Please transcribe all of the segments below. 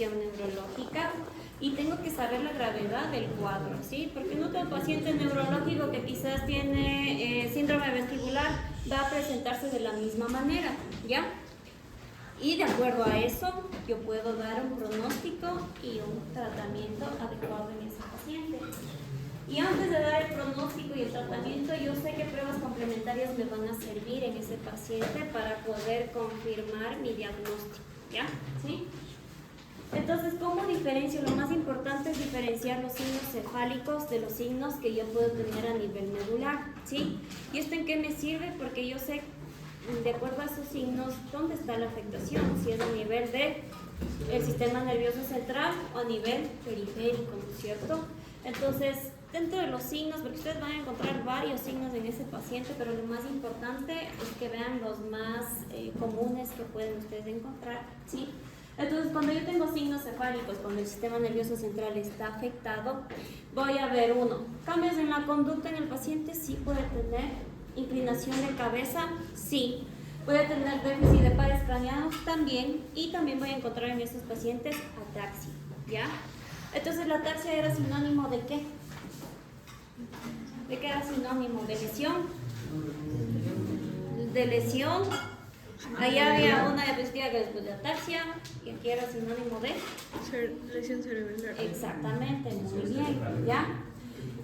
lesión neurológica y tengo que saber la gravedad del cuadro, ¿sí? Porque no todo paciente neurológico que quizás tiene síndrome vestibular va a presentarse de la misma manera, ¿ya? Y de acuerdo a eso, yo puedo dar un pronóstico y un tratamiento adecuado en ese paciente. Y antes de dar el pronóstico y el tratamiento, yo sé qué pruebas complementarias me van a servir en ese paciente para poder confirmar mi diagnóstico, ¿ya? ¿Sí? Entonces, ¿cómo diferencio? Lo más importante es diferenciar los signos cefálicos de los signos que yo puedo tener a nivel medular, ¿sí? ¿Y esto en qué me sirve? Porque yo sé, de acuerdo a esos signos, dónde está la afectación, si es a nivel del sistema nervioso central o a nivel periférico, ¿no es cierto? Entonces, dentro de los signos, porque ustedes van a encontrar varios signos en ese paciente, pero lo más importante es que vean los más comunes que pueden ustedes encontrar, ¿sí? Entonces, cuando yo tengo signos cefálicos, cuando el sistema nervioso central está afectado, voy a ver cambios en la conducta en el paciente, sí puede tener inclinación de cabeza, sí. Puede tener déficit de pares craneanos también, y también voy a encontrar en esos pacientes ataxia, ¿ya? Entonces, la ataxia era sinónimo ¿de qué? ¿De qué era sinónimo? ¿De lesión? De lesión. Ahí había una diapositiva de ataxia, y aquí era sinónimo de lesión cerebral. Exactamente, muy bien, ¿ya?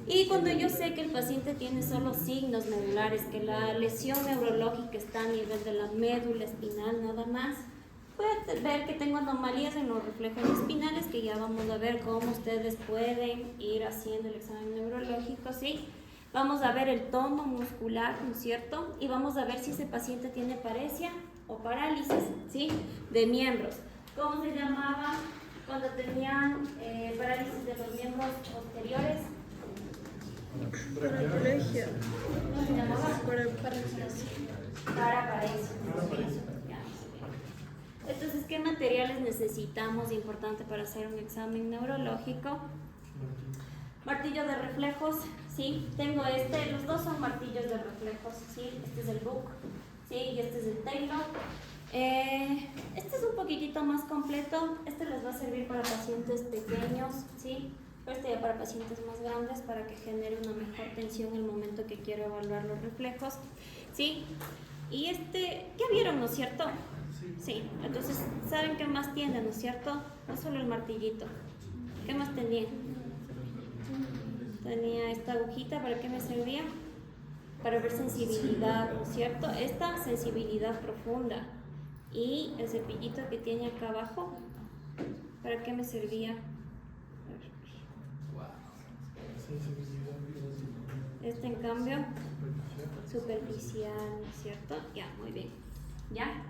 Y cuando yo sé que el paciente tiene solo signos medulares, que la lesión neurológica está a nivel de la médula espinal nada más, puede ver que tengo anomalías en los reflejos espinales, que ya vamos a ver cómo ustedes pueden ir haciendo el examen neurológico, ¿sí? Vamos a ver el tono muscular, ¿no es cierto? Y vamos a ver si ese paciente tiene paresia o parálisis, ¿sí? De miembros. ¿Cómo se llamaba cuando tenían parálisis de los miembros posteriores? Paraplegia. ¿Cómo se llamaba? Paraparesia. Paraparesia. Entonces, ¿qué materiales necesitamos importante para hacer un examen neurológico? Martillo de reflejos, sí, tengo los dos son martillos de reflejos, sí, este es el Book, sí, y este es el Taylor. Este es un poquitito más completo, este les va a servir para pacientes pequeños, sí, pero este ya para pacientes más grandes para que genere una mejor tensión en el momento que quiero evaluar los reflejos, sí. Y ¿ya vieron, no es cierto? Sí, entonces, ¿saben qué más tiene, no es cierto? No solo el martillito, ¿qué más tenía? Tenía esta agujita, ¿para qué me servía? Para ver sensibilidad, ¿no es cierto? Esta sensibilidad profunda. Y el cepillito que tiene acá abajo, ¿para qué me servía? Este, en cambio, superficial, ¿no es cierto? Ya, muy bien. ¿Ya?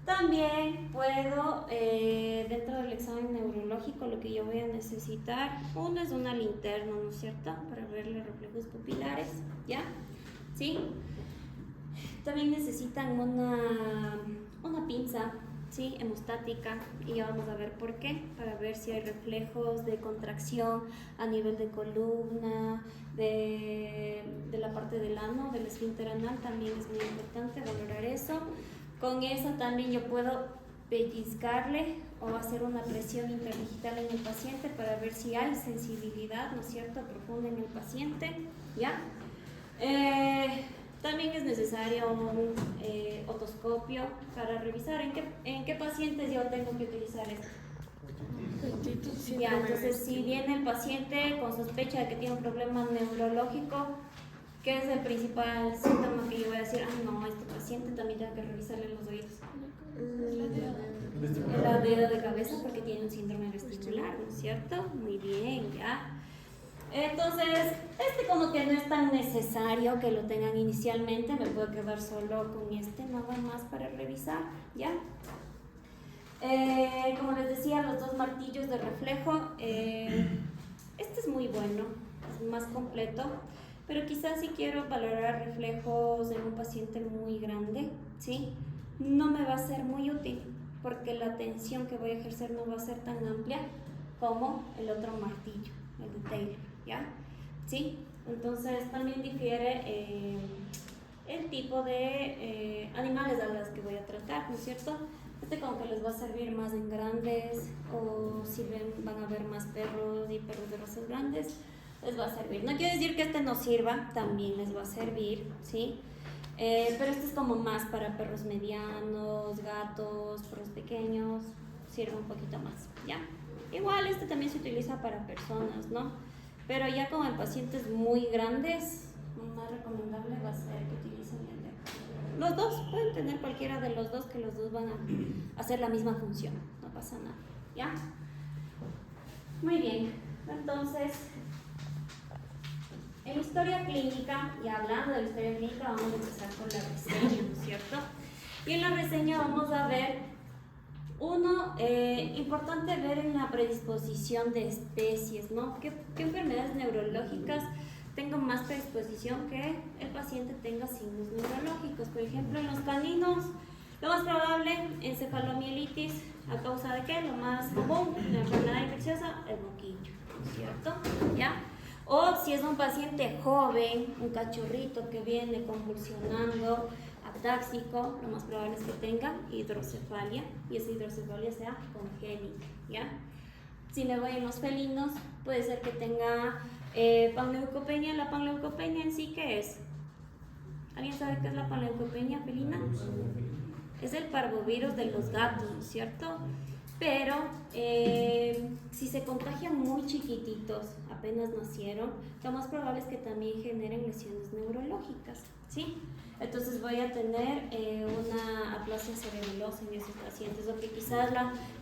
También puedo, dentro del examen neurológico, lo que yo voy a necesitar, uno es una linterna, ¿no es cierto? Para ver los reflejos pupilares, ¿ya? ¿Sí? También necesitan una pinza, ¿sí? Hemostática, y ya vamos a ver por qué, para ver si hay reflejos de contracción a nivel de columna, de la parte del ano, del esfínter anal, también es muy importante valorar eso. Con eso también yo puedo pellizcarle o hacer una presión interdigital en el paciente para ver si hay sensibilidad, ¿no es cierto?, profunda en el paciente, ¿ya? También es necesario un otoscopio para revisar en qué pacientes yo tengo que utilizar esto. Ya, entonces si viene el paciente con sospecha de que tiene un problema neurológico, ¿qué es el principal síntoma que yo voy a decir? No, este paciente también tengo que revisarle los oídos. La dedo de cabeza, porque tiene un síndrome vestibular, ¿no es cierto? Muy bien, ya. Entonces, como que no es tan necesario que lo tengan inicialmente, me puedo quedar solo con nada más para revisar, ¿ya? Como les decía, los dos martillos de reflejo, este es muy bueno, es más completo, pero quizás si quiero valorar reflejos en un paciente muy grande, ¿sí? No me va a ser muy útil, porque la tensión que voy a ejercer no va a ser tan amplia como el otro martillo, el de Taylor, ¿ya? ¿Sí? Entonces también difiere el tipo de animales a los que voy a tratar, ¿no es cierto? Este como que les va a servir más en grandes, o si van a ver más perros y perros de razas grandes, les va a servir. No quiere decir que este no sirva, también les va a servir, ¿sí? Pero este es como más para perros medianos, gatos, perros pequeños, sirve un poquito más, ¿ya? Igual este también se utiliza para personas, ¿no? Pero ya como en pacientes muy grandes, más recomendable va a ser que utilicen el de acá. Los dos, pueden tener cualquiera de los dos, que los dos van a hacer la misma función, no pasa nada, ¿ya? Muy bien, entonces, en historia clínica, y hablando de la historia clínica, vamos a empezar con la reseña, ¿no es cierto? Y en la reseña vamos a ver importante ver en la predisposición de especies, ¿no? ¿Qué enfermedades neurológicas tengo más predisposición que el paciente tenga signos neurológicos? Por ejemplo, en los caninos, lo más probable, encefalomielitis, ¿a causa de qué? Lo más común, la enfermedad infecciosa, el moquillo, ¿cierto? ¿Ya? O si es un paciente joven, un cachorrito que viene convulsionando, atáxico, lo más probable es que tenga hidrocefalia, y esa hidrocefalia sea congénita, ¿ya? Si me voy en los felinos, puede ser que tenga panleucopenia. La panleucopenia en sí, ¿qué es? ¿Alguien sabe qué es la panleucopenia felina? Es el parvovirus de los gatos, ¿no es cierto? Pero si se contagian muy chiquititos, apenas nacieron, lo más probable es que también generen lesiones neurológicas, ¿sí? Entonces voy a tener una aplasia cerebelosa en esos pacientes, o que quizás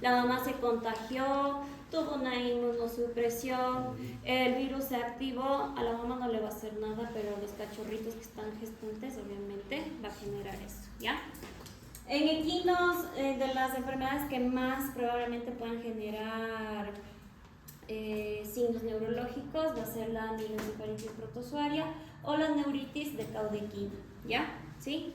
la mamá se contagió, tuvo una inmunosupresión, el virus se activó, a la mamá no le va a hacer nada, pero a los cachorritos que están gestantes obviamente va a generar eso, ¿ya? En equinos, de las enfermedades que más probablemente puedan generar signos neurológicos, va a ser la mieloencefalitis protozoaria o la neuritis de caudequino, ¿ya? ¿Sí?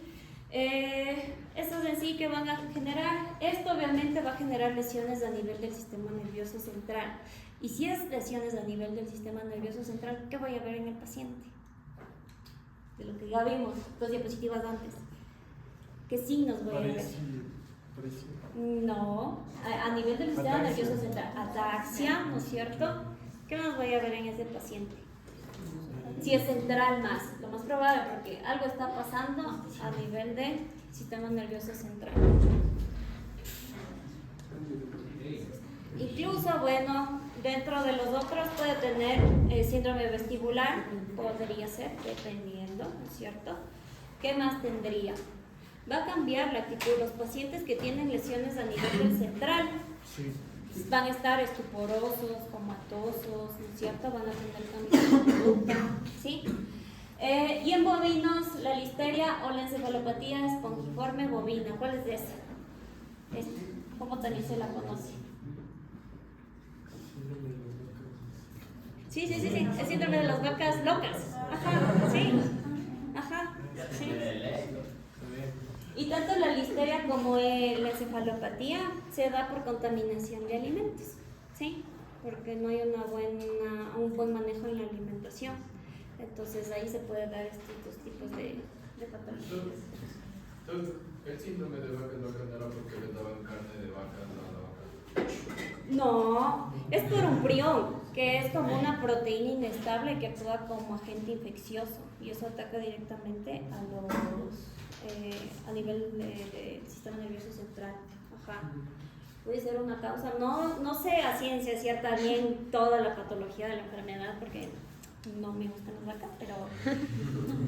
Estos en sí que van a generar, esto obviamente va a generar lesiones a nivel del sistema nervioso central. Y si es lesiones a nivel del sistema nervioso central, ¿qué voy a ver en el paciente? De lo que ya vimos, 2 diapositivas antes. ¿Qué signos voy a ver? No, a nivel del sistema nervioso central, ataxia, ¿no es cierto? ¿Qué más voy a ver en ese paciente? Si es central más, lo más probable, porque algo está pasando a nivel del sistema nervioso central. Incluso, bueno, dentro de los otros puede tener síndrome vestibular, podría ser, dependiendo, ¿no es cierto? ¿Qué más tendría? Va a cambiar la actitud. Los pacientes que tienen lesiones a nivel del central van a estar estuporosos, comatosos, ¿no es cierto? Van a tener cambios de conducta, ¿sí? Y en bovinos, la listeria o la encefalopatía espongiforme bovina. ¿Cuál es esa? ¿Cómo también se la conoce? Sí, el síndrome de las vacas locas. Ajá, sí. Ajá, sí. Y tanto la listeria como la encefalopatía se da por contaminación de alimentos, ¿sí? Porque no hay un buen manejo en la alimentación. Entonces ahí se puede dar estos tipos de patologías. Entonces, el síndrome de vaca locas no era porque le daban carne de vaca a la vaca. No, es por un prión, que es como una proteína inestable que actúa como agente infeccioso, y eso ataca directamente a nivel del sistema nervioso central. Ajá. Puede ser una causa, no sé a ciencia cierta bien toda la patología de la enfermedad, porque no me gustan las vacas, pero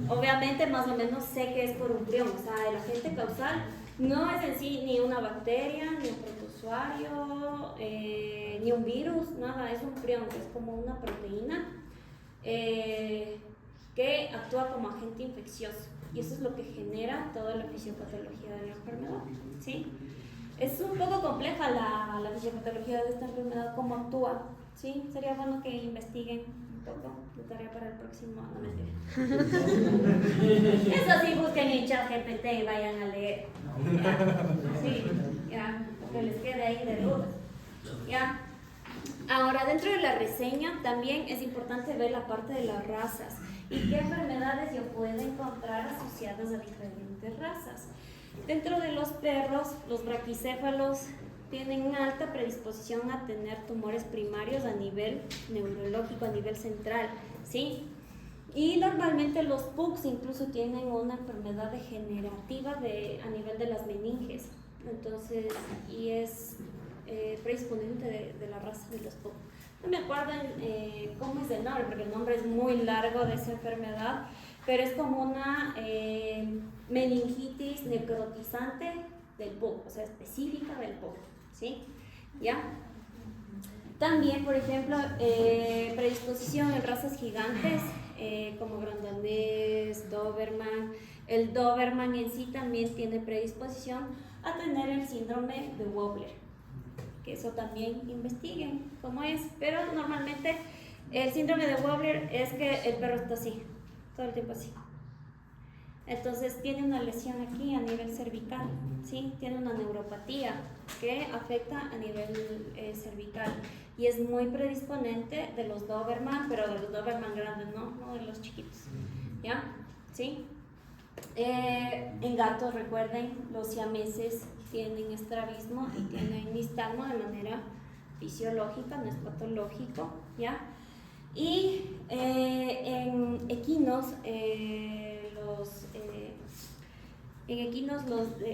obviamente más o menos sé que es por un prión. O sea, el agente causal no es en sí ni una bacteria, ni un protozoario, ni un virus, nada, es un prión, que es como una proteína que actúa como agente infeccioso, y eso es lo que genera toda la fisiopatología de la enfermedad, ¿sí? Es un poco compleja la fisiopatología de esta enfermedad, cómo actúa, ¿sí? Sería bueno que investiguen un poco, de tarea para el próximo año. Eso sí, busquen en ChatGPT y vayan a leer. Sí, ya, que les quede ahí de dudas. Ya. Ahora, dentro de la reseña también es importante ver la parte de las razas y qué enfermedades yo puedo encontrar asociadas a diferentes razas. Dentro de los perros, los braquicéfalos tienen alta predisposición a tener tumores primarios a nivel neurológico, a nivel central, ¿sí? Y normalmente los PUCs incluso tienen una enfermedad degenerativa a nivel de las meninges, entonces, y es predisponente de la raza de los PUC. No me acuerdo cómo es el nombre, porque el nombre es muy largo de esa enfermedad, pero es como una meningitis necrotizante del PUC, o sea, específica del PUC, ¿sí? ¿Ya? También, por ejemplo, predisposición en razas gigantes, como Gran Danés, Doberman. El Doberman en sí también tiene predisposición a tener el síndrome de Wobbler, que eso también investiguen cómo es, pero normalmente el síndrome de Wobbler es que el perro está así, todo el tiempo así. Entonces tiene una lesión aquí a nivel cervical, ¿sí? Tiene una neuropatía que afecta a nivel cervical y es muy predisponente de los Doberman, pero de los Doberman grandes, no de los chiquitos, ¿ya? ¿Sí? En gatos, recuerden, los siameses tienen estrabismo y tienen nistagmo de manera fisiológica, no es patológico, ¿ya? Y en equinos,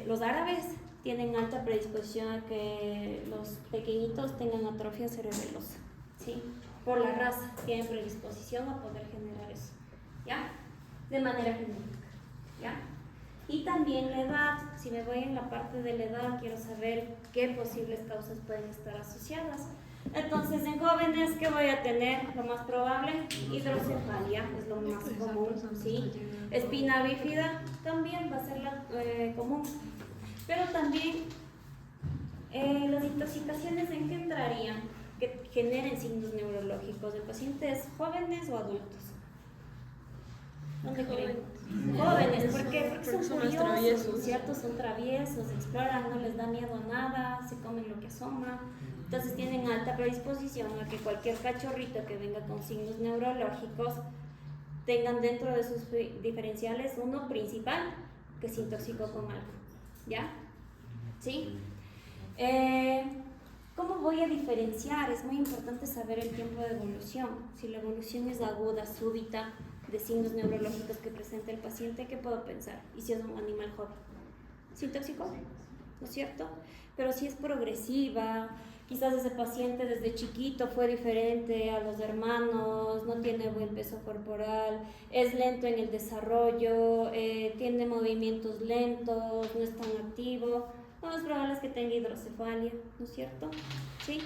los árabes tienen alta predisposición a que los pequeñitos tengan atrofia cerebelosa, ¿sí? Por la raza tienen predisposición a poder generar eso, ¿ya? De manera genética, ¿ya? Y también la edad, si me voy en la parte de la edad, quiero saber qué posibles causas pueden estar asociadas. Entonces, en jóvenes, ¿qué voy a tener? Lo más probable, hidrocefalia, es lo más común, ¿sí? Espina bífida también va a ser la común. Pero también, las intoxicaciones, ¿en qué entrarían? Que generen signos neurológicos de pacientes jóvenes o adultos. ¿Dónde creen? Jóvenes, ¿por qué? Porque son curiosos, ¿cierto? Son traviesos, exploran, no les da miedo a nada, se comen lo que asoma. Entonces tienen alta predisposición a que cualquier cachorrito que venga con signos neurológicos tengan dentro de sus diferenciales uno principal que se intoxicó con algo, ¿ya? ¿Sí? ¿Cómo voy a diferenciar? Es muy importante saber el tiempo de evolución. Si la evolución es aguda, súbita, de signos neurológicos que presenta el paciente, ¿qué puedo pensar? Y si es un animal joven, ¿se intoxicó? ¿No es cierto? Pero si es progresiva, quizás ese paciente desde chiquito fue diferente a los hermanos, no tiene buen peso corporal, es lento en el desarrollo, tiene movimientos lentos, no es tan activo, lo más probable es que tenga hidrocefalia, ¿no es cierto? ¿Sí?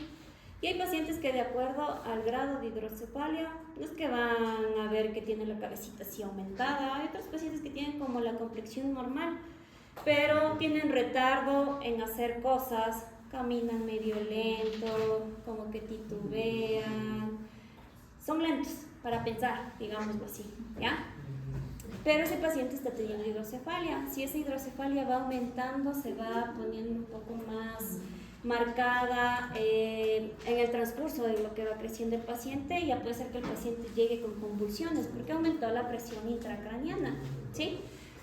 Y hay pacientes que de acuerdo al grado de hidrocefalia, no es que van a ver que tiene la cabecita así aumentada, hay otros pacientes que tienen como la complexión normal, pero tienen retardo en hacer cosas, caminan medio lento, como que titubean, son lentos para pensar, digámoslo así, ¿ya? Pero ese paciente está teniendo hidrocefalia. Si esa hidrocefalia va aumentando, se va poniendo un poco más marcada en el transcurso de lo que va creciendo el paciente, y ya puede ser que el paciente llegue con convulsiones porque aumentó la presión intracraniana, ¿sí?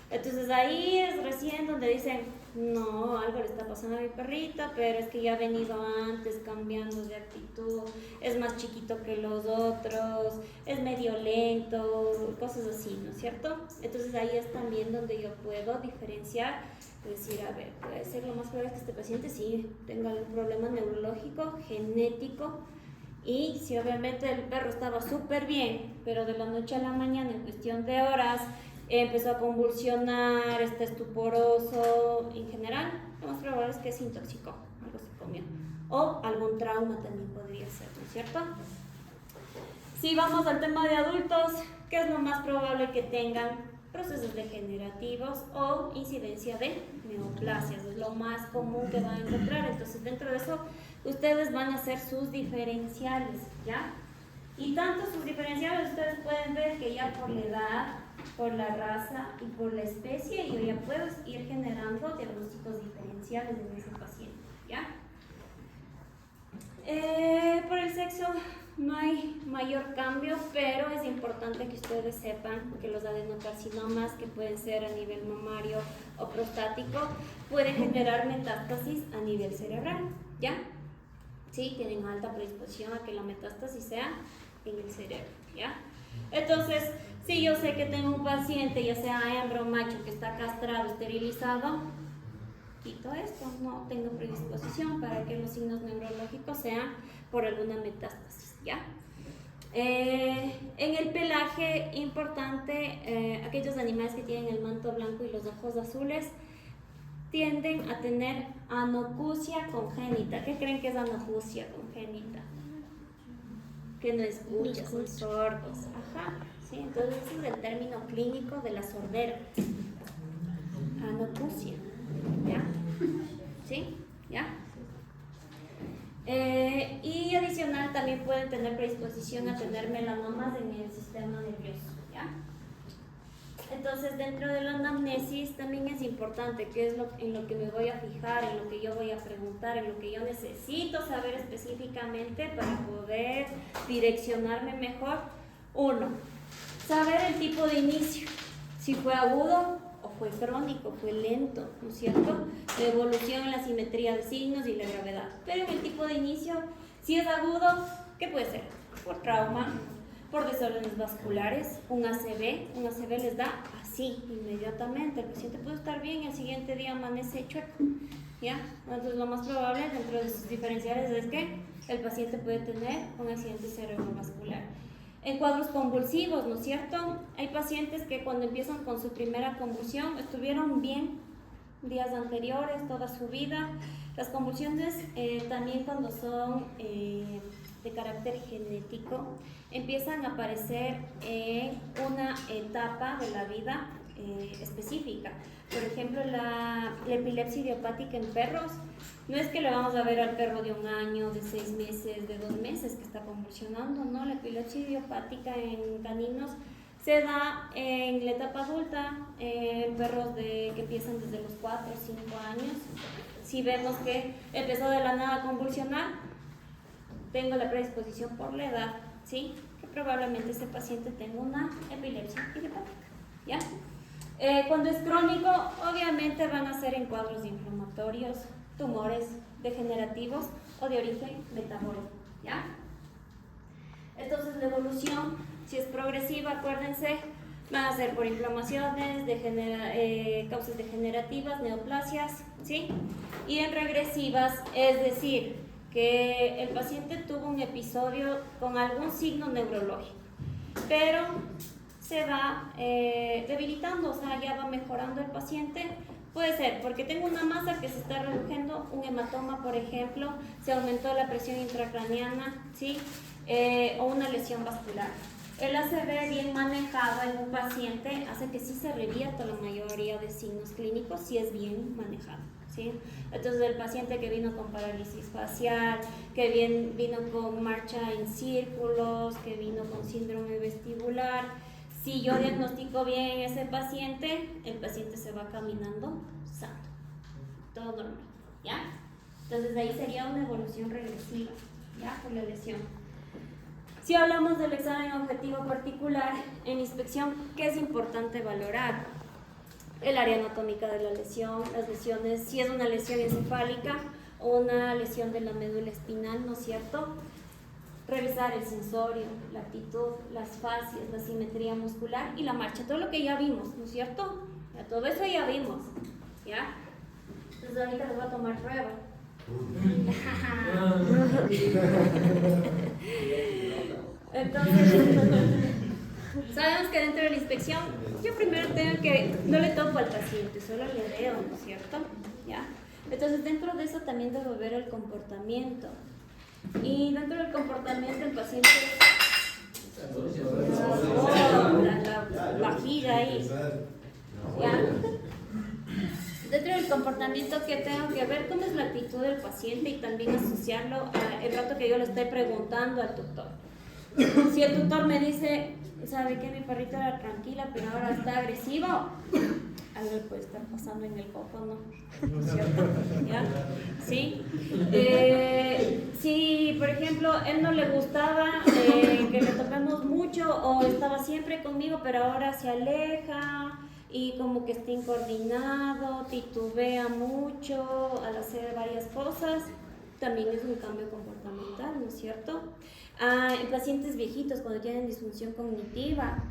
Entonces ahí es recién donde dicen, no, algo le está pasando a mi perrito, pero es que ya ha venido antes cambiando de actitud, es más chiquito que los otros, es medio lento, cosas así, ¿no es cierto? Entonces ahí es también donde yo puedo diferenciar, decir, a ver, puede ser lo más probable que este paciente sí tenga algún problema neurológico, genético, y si obviamente el perro estaba súper bien, pero de la noche a la mañana, en cuestión de horas, empezó a convulsionar, está estuporoso, en general, lo más probable es que se intoxicó, algo se comió. O algún trauma también podría ser, ¿no es cierto? Si vamos al tema de adultos, ¿qué es lo más probable que tengan? Procesos degenerativos o incidencia de neoplasias, es lo más común que van a encontrar. Entonces, dentro de eso, ustedes van a hacer sus diferenciales, ¿ya? Y tanto sus diferenciales, ustedes pueden ver que ya por la edad, por la raza y por la especie, yo ya puedo ir generando diagnósticos diferenciales en ese paciente, ¿ya? Por el sexo, no hay mayor cambio, pero es importante que ustedes sepan que los adenocarcinomas, que pueden ser a nivel mamario o prostático, pueden generar metástasis a nivel cerebral, ¿ya? Sí, tienen alta predisposición a que la metástasis sea en el cerebro, ¿ya? Entonces, si yo sé que tengo un paciente, ya sea hembra o macho, que está castrado, esterilizado, quito esto, no tengo predisposición para que los signos neurológicos sean por alguna metástasis, ¿ya? En el pelaje, importante, aquellos animales que tienen el manto blanco y los ojos azules tienden a tener anocusia congénita. ¿Qué creen que es anocusia congénita? Que no escuchan, son sordos. Ajá, sí, entonces ese es el término clínico de la sordera. Anocusia, ¿ya? ¿Sí? ¿Ya? Y adicional también pueden tener predisposición a tener melanomas en el sistema nervioso, ¿ya? Entonces, dentro de la anamnesis también es importante qué es en lo que me voy a fijar, en lo que yo voy a preguntar, en lo que yo necesito saber específicamente para poder direccionarme mejor. Uno, saber el tipo de inicio, si fue agudo o fue crónico, fue lento, ¿no es cierto? La evolución en la simetría de signos y la gravedad. Pero en el tipo de inicio, si es agudo, ¿qué puede ser? Por trauma, por desórdenes vasculares, un ACV les da así, inmediatamente. El paciente puede estar bien y el siguiente día amanece chueco, ¿ya? Entonces lo más probable dentro de sus diferenciales es que el paciente puede tener un accidente cerebrovascular. En cuadros convulsivos, ¿no es cierto? Hay pacientes que cuando empiezan con su primera convulsión estuvieron bien días anteriores, toda su vida. Las convulsiones también cuando son de carácter genético empiezan a aparecer en una etapa de la vida específica. Por ejemplo, la epilepsia idiopática en perros, no es que le vamos a ver al perro de 1 año, de 6 meses, de 2 meses que está convulsionando, ¿no? La epilepsia idiopática en caninos se da en la etapa adulta, en perros que empiezan desde los 4 o 5 años. Si vemos que empezó de la nada a convulsionar, tengo la predisposición por la edad, ¿sí? Que probablemente ese paciente tenga una epilepsia idiopática, ¿ya? Cuando es crónico, obviamente van a ser en cuadros inflamatorios, tumores degenerativos o de origen metabólico, ¿ya? Entonces la evolución, si es progresiva, acuérdense, van a ser por inflamaciones, causas degenerativas, neoplasias, ¿sí? Y en regresivas, es decir, que el paciente tuvo un episodio con algún signo neurológico, pero se va debilitando, o sea, ya va mejorando el paciente. Puede ser porque tengo una masa que se está reduciendo, un hematoma, por ejemplo, se aumentó la presión intracraneana, ¿sí? O una lesión vascular. El ACV bien manejado en un paciente hace que sí se revierta la mayoría de signos clínicos si es bien manejado, ¿sí? Entonces el paciente que vino con parálisis facial, que vino con marcha en círculos, que vino con síndrome vestibular, si yo diagnostico bien ese paciente, el paciente se va caminando sano, todo normal, ¿ya? Entonces ahí sería una evolución regresiva, ¿ya? Por la lesión. Si hablamos del examen objetivo particular en inspección, ¿qué es importante valorar? El área anatómica de la lesión, las lesiones, si es una lesión encefálica o una lesión de la médula espinal, ¿no es cierto? Revisar el sensorio, la actitud, las fascias, la simetría muscular y la marcha, todo lo que ya vimos, ¿no es cierto? Ya, todo eso ya vimos, ¿ya? Entonces ahorita les voy a tomar prueba. Entonces, sabemos que dentro de la inspección, yo primero tengo que, no le toco al paciente, solo le veo, ¿no es cierto? ¿Ya? Entonces dentro de eso también debo ver el comportamiento. Y dentro del comportamiento el paciente... la vajilla ahí. ¿Ya? Dentro del comportamiento que tengo que ver cómo es la actitud del paciente y también asociarlo al rato que yo le estoy preguntando al tutor. Si el tutor me dice, ¿sabe que mi perrito era tranquila pero ahora está agresivo? algo le puede estar pasando en el coco, ¿no? ¿Cierto? ¿Ya? ¿Sí? Si, por ejemplo, él no le gustaba que le toquemos mucho o estaba siempre conmigo, pero ahora se aleja y como que está incoordinado, titubea mucho al hacer varias cosas, también es un cambio comportamental, ¿no es cierto? En pacientes viejitos, cuando tienen disfunción cognitiva,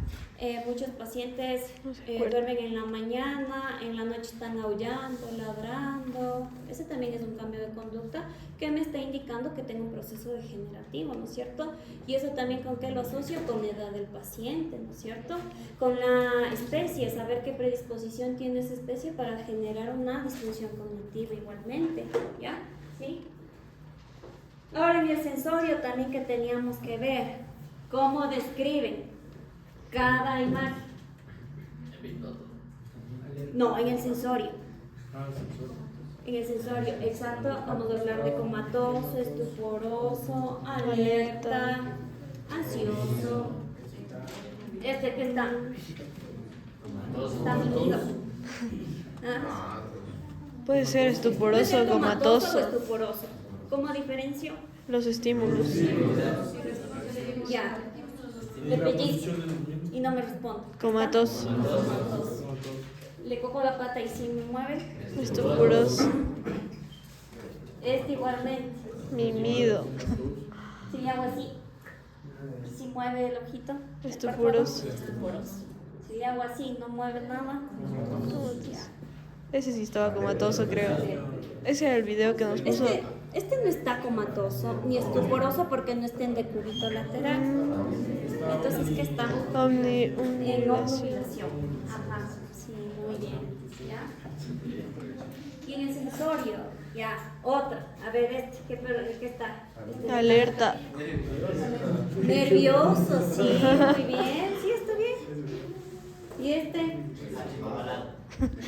muchos pacientes duermen en la mañana, en la noche están aullando, ladrando. Ese también es un cambio de conducta que me está indicando que tengo un proceso degenerativo, ¿no es cierto? Y eso también con qué lo asocio, con la edad del paciente, ¿no es cierto? Con la especie, saber qué predisposición tiene esa especie para generar una disfunción cognitiva igualmente, ¿ya? ¿Sí? Ahora en el sensorio también que teníamos que ver cómo describen cada imagen. No, en el sensorio. En el sensorio, exacto. Vamos a hablar de comatoso, estuporoso, alerta, ansioso. Este que está mimido. ¿Ah? Puede ser Puede estuporoso, ser comatoso o comatoso. estuporoso. ¿Cómo diferencio? Los estímulos. Ya. Le pellizco y no me responde. Comatoso. Le cojo la pata y si me mueve. Estuporoso. Este igualmente. Mimido. Si le hago así. Si mueve el ojito. Estuporoso. Estuporoso. Si le hago así no mueve nada. Ya. Ese sí estaba comatoso, creo. Ese era el video que nos puso. Este no está comatoso ni estuporoso porque no está en decúbito lateral. Entonces, ¿qué está? En omnilación. Ajá, sí, muy bien. ¿Ya? Y en el sensorio, ya, otra. A ver, ¿qué está? Alerta. Nervioso, sí, muy bien. Sí, está bien. ¿Y este?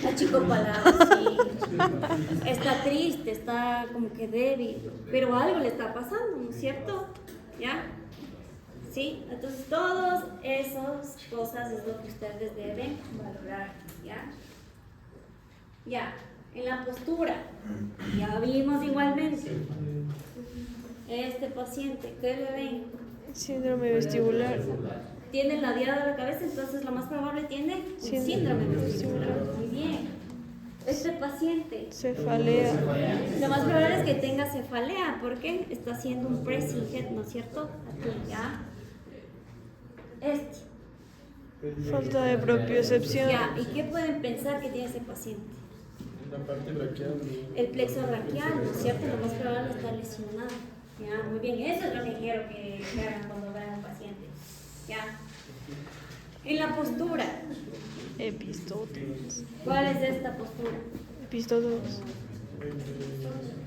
Achicopalado, sí. Está triste, está como que débil, pero algo le está pasando, ¿no es cierto? ¿Ya? ¿Sí? Entonces, todas esas cosas es lo que ustedes deben valorar, ¿ya? Ya, en la postura, ya vimos igualmente. Este paciente, ¿qué le ven? Síndrome vestibular. Tiene ladeada la cabeza, entonces lo más probable tiene un síndrome vestibular. Muy bien. Este paciente, Cefalea. lo más probable es que tenga cefalea, porque está haciendo un pressing head, ¿no es cierto? Aquí, ¿ya? Falta de propiocepción. Ya, ¿y qué pueden pensar que tiene ese paciente? La parte braquial. El plexo braquial, ¿no es cierto? Lo más probable está lesionado. Ya, muy bien, eso es lo que quiero que hagan cuando vean al paciente. Ya. En la postura, Epistóteles. ¿cuál es esta postura? Epistóteles.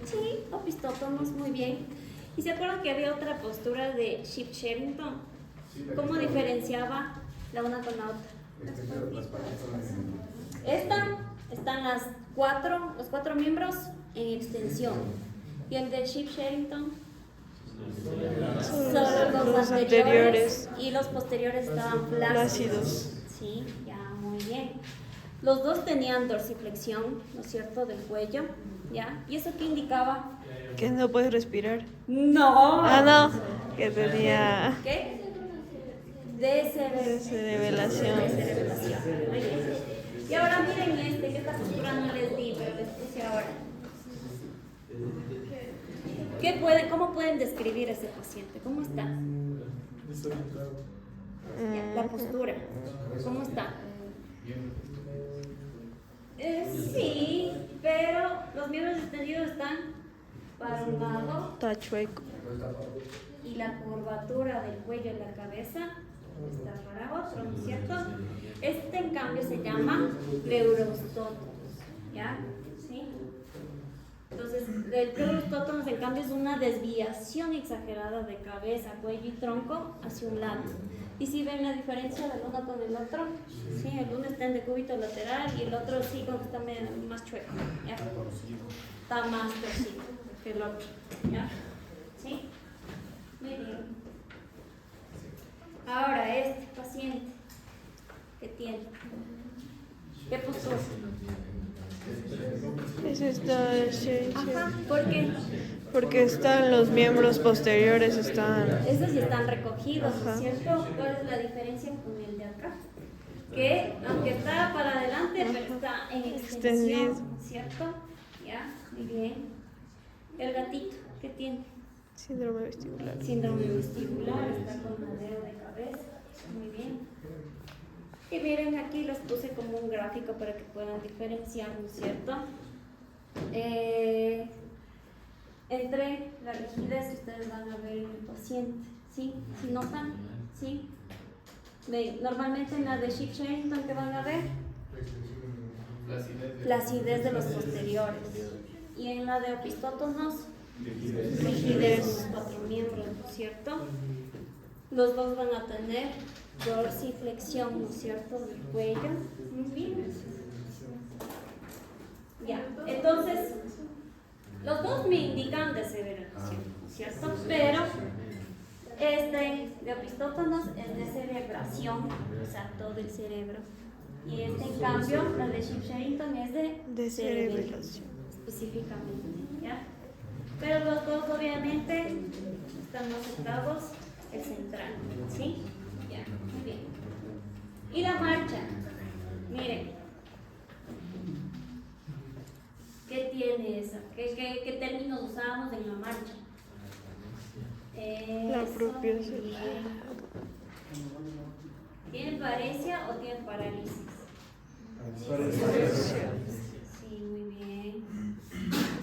Sí, opistótomos, muy bien. ¿Y se acuerdan que había otra postura de Sheep Sherrington? ¿Cómo diferenciaba la una con la otra? Están los cuatro miembros en extensión. Y el de Sheep Sherrington, solo los anteriores y los posteriores estaban flácidos. Sí, ya, muy bien. Los dos tenían dorsiflexión, ¿no es cierto?, del cuello, ¿ya? ¿Y eso qué indicaba? Que no puedes respirar. ¡No! Ah, no. Que tenía ¿Qué? descerebración. Descerebración. Muy bien. Y ahora miren que esta postura no les di, pero les puse ahora. ¿Cómo pueden describir a ese paciente? ¿Cómo está? Ya, la postura. ¿Cómo está? Sí, pero los miembros extendidos están para un lado Está chueco. y la curvatura del cuello y la cabeza está para otro, ¿no es cierto? Este en cambio se llama pleurostótomos, ¿ya? ¿Sí? Entonces, el pleurostótomos en cambio es una desviación exagerada de cabeza, cuello y tronco hacia un lado. ¿Y si ven la diferencia del uno con el otro? Sí, el uno está en decúbito lateral y el otro sí como que está más chueco, ¿ya? Está más torcido que el otro, ¿ya? ¿Sí? Muy bien. Ahora, este paciente que tiene ¿Qué postura? Eso está, sí, Ajá, sí. ¿por qué? Porque están los miembros posteriores, están... Esos ya están recogidos, ¿no es Ajá. cierto? ¿Cuál es la diferencia con el de acá? Que aunque está para adelante, pero está en Extendido. extensión, ¿no es cierto? Ya, muy bien. El gatito, ¿qué tiene? Síndrome vestibular. Síndrome vestibular, está con mareo de cabeza, muy bien. Y miren, aquí los puse como un gráfico para que puedan diferenciar, ¿no es cierto? Entre la rigidez, ustedes van a ver en el paciente, ¿sí? ¿Sí notan? ¿Sí? Normalmente en la de Sheep-Sherrington, ¿qué van a ver? Flacidez de los posteriores. Y en la de opistótonos, rigidez de los cuatro miembros, ¿no es cierto? Los dos van a tener dorsiflexión, ¿no es cierto?, del cuello. Muy bien. Ya, entonces, los dos me indican deceleración, ¿no es cierto? Pero este de opistótonos es de cerebración, o sea, todo el cerebro. Y este, en cambio, la de Sheep-Sherrington es de cerebración. específicamente, ¿ya? Pero los dos, obviamente, están afectados el central, ¿sí? Ya, muy bien. Y la marcha, miren. ¿Qué tiene esa? ¿Qué términos usábamos en la marcha? La propia Muy bien. ¿Tiene paresia o tiene parálisis? Sí, muy bien.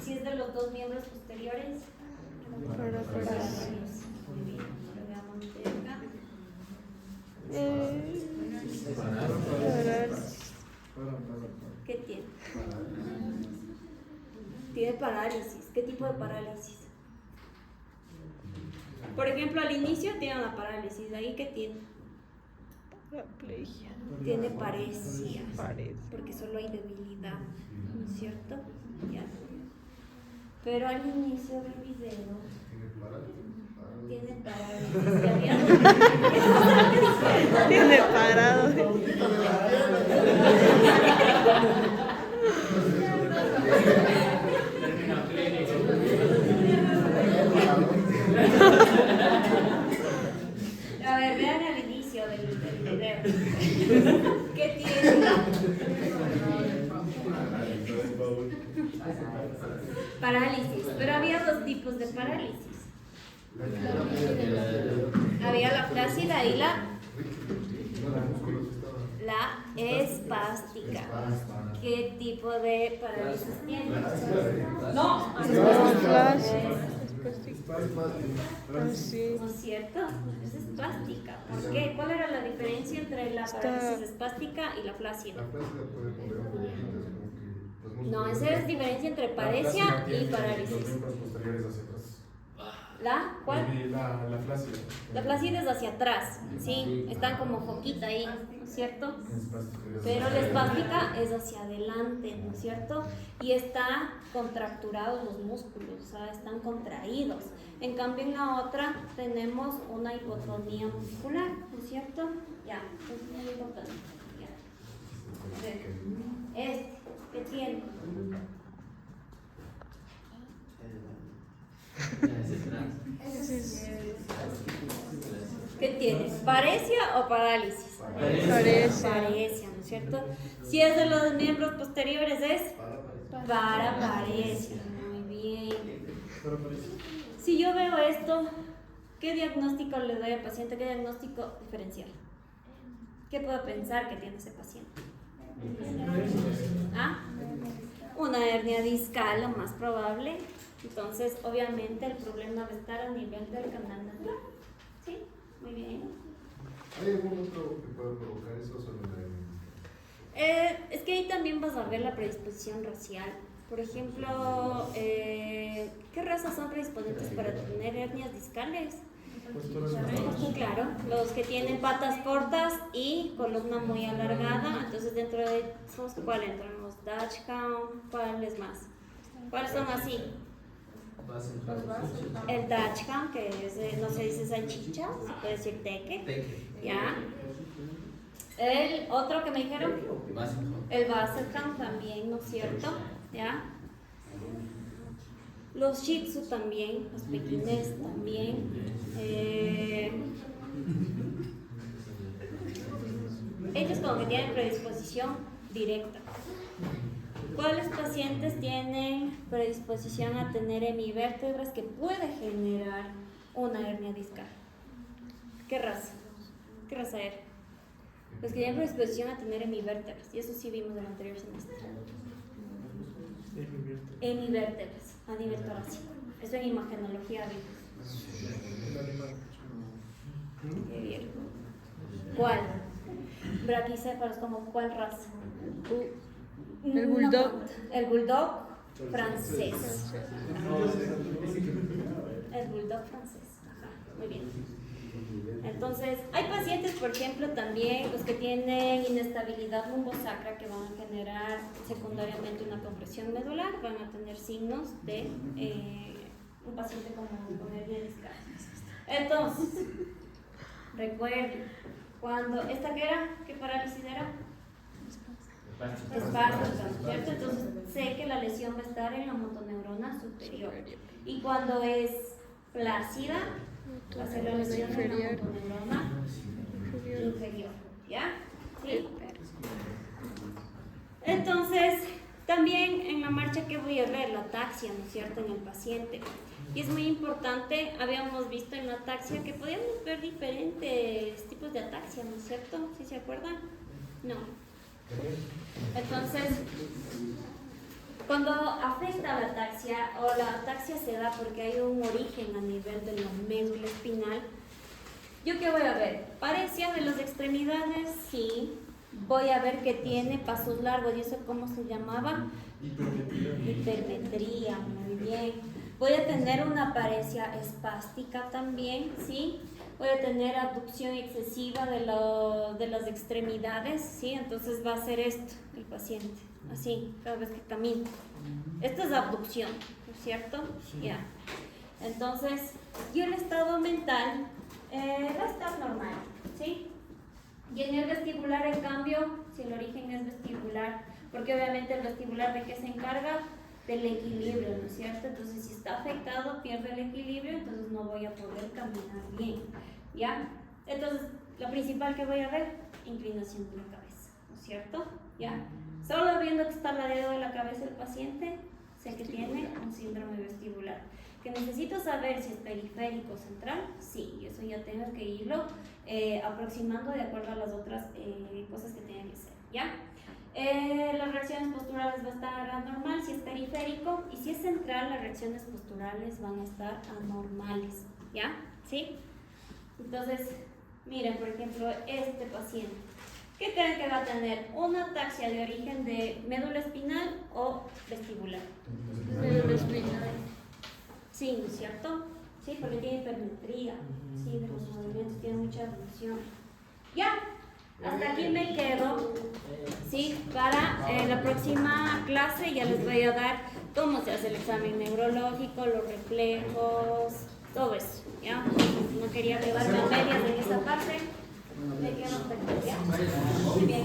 Si es de los dos miembros posteriores, parálisis. Muy bien. Lo veamos de acá. Parálisis. ¿Qué tiene? Tiene parálisis. ¿Qué tipo de parálisis? Por ejemplo, al inicio tiene una parálisis. ¿Ahí qué tiene? Paraplegia. Tiene paresia. Parece. Porque solo hay debilidad, ¿no es cierto? Ya. Pero al inicio del video tiene parálisis. Tiene parado. A ver, vean al inicio del video. ¿Qué tiene? Parálisis. Pero había dos tipos de parálisis. Había la flácida y la espástica. ¿Qué tipo de parálisis tiene? No, Así. ¿no es cierto? Es espástica. ¿Por qué? ¿Cuál era la diferencia entre la parálisis espástica y la flácida? No, esa es la diferencia entre paresia y parálisis. ¿La? ¿Cuál? La flácida. La flácida es hacia atrás, ¿sí? Están como foquita ahí, ¿no es cierto? Pero la espástica es hacia adelante, ¿no es cierto? Y está contracturados los músculos, o sea, están contraídos. En cambio, en la otra tenemos una hipotonía muscular, ¿no es cierto? Ya, eso es muy importante. Ya. A ver, ¿qué tiene? ¿Qué tienes? ¿Paresia o parálisis? Paresia, ¿no es cierto? Si es de los miembros posteriores es paraparesia. Muy bien. Si yo veo esto, ¿qué diagnóstico le doy al paciente? ¿Qué diagnóstico diferencial? ¿Qué puedo pensar que tiene ese paciente? ¿Ah? Una hernia discal, lo más probable. Entonces, obviamente, el problema va a estar a nivel del canal natural. ¿Sí? Muy bien. ¿Hay algún otro que pueda provocar eso solamente? Es que ahí también vas a ver la predisposición racial. Por ejemplo, ¿qué razas son predisponentes para tener hernias discales? Claro, los que tienen patas cortas y columna muy alargada. Entonces, dentro de esos, ¿cuál entramos? Dachshund, ¿cuáles más? ¿Cuáles son así? El Dachshund, que es, no se dice salchicha, se puede decir teque, ¿ya? El otro que me dijeron, Básico. el Bassethound también, ¿no es cierto? ¿Ya? Los Shih Tzu también, los pequinés también. Ellos como que tienen predisposición directa. ¿Cuáles pacientes tienen predisposición a tener hemivértebras que puede generar una hernia discal? ¿Qué raza? ¿Qué raza era? Los que tienen predisposición a tener hemivértebras, y eso sí vimos el anterior semestre. Hemivértebras, a nivel torácico. Eso en imagenología vimos. Qué bien. ¿Cuál? Braquicéfalos, ¿como cuál raza? El bulldog. El bulldog francés. El bulldog francés. Ajá, muy bien. Entonces, hay pacientes, por ejemplo, también los que tienen inestabilidad lumbosacra que van a generar secundariamente una compresión medular, van a tener signos de un paciente con hernia discal. Entonces, recuerden, cuando, ¿esta qué era? ¿Qué parálisis era? Espástica, ¿cierto? Entonces sé que la lesión va a estar en la motoneurona superior. Y cuando es plácida, va a ser la lesión en la motoneurona inferior. ¿Ya? ¿Sí? Entonces, también en la marcha que voy a ver, la ataxia, ¿no es cierto?, en el paciente. Y es muy importante, habíamos visto en la ataxia que podíamos ver diferentes tipos de ataxia, ¿no es cierto? ¿Sí se acuerdan? No. Entonces, cuando afecta la ataxia, o la ataxia se da porque hay un origen a nivel de la médula espinal, ¿yo qué voy a ver? Paresia de las extremidades, sí. Voy a ver que tiene pasos largos, ¿y eso cómo se llamaba? Hipermetría, muy bien. Voy a tener una paresia espástica también, ¿sí? Voy a tener abducción excesiva de las extremidades, ¿sí? Entonces va a hacer esto el paciente, así, cada vez que camina. Esto es abducción, ¿no es cierto? Ya. Entonces, y el estado mental va a estar normal, ¿sí? Y en el vestibular, en cambio, si el origen es vestibular, porque obviamente el vestibular ¿de qué se encarga? Del equilibrio, ¿no es cierto? Entonces, si está afectado, pierde el equilibrio, entonces no voy a poder caminar bien, ¿ya? Entonces, lo principal que voy a ver, inclinación de la cabeza, ¿no es cierto? ¿Ya? Solo viendo que está ladeado de la cabeza el paciente, sé que tiene un síndrome vestibular. ¿Que necesito saber si es periférico o central? Sí, y eso ya tengo que irlo aproximando de acuerdo a las otras cosas que tienen que ser, ¿ya? Las reacciones posturales va a estar anormal si es periférico, y si es central, las reacciones posturales van a estar anormales, ¿ya? ¿Sí? Entonces, miren, por ejemplo, este paciente, ¿qué creen que va a tener? ¿Una ataxia de origen de médula espinal o vestibular? Médula espinal. Sí, ¿no es cierto? Sí, porque tiene hipermetría, sí, de los movimientos, tiene mucha abducción. Ya, hasta aquí me quedo, sí, para la próxima clase ya les voy a dar cómo se hace el examen neurológico, los reflejos, todo eso, ¿ya? No quería quedarme a medias en esa parte, me quedo hasta aquí, ¿ya? Muy bien.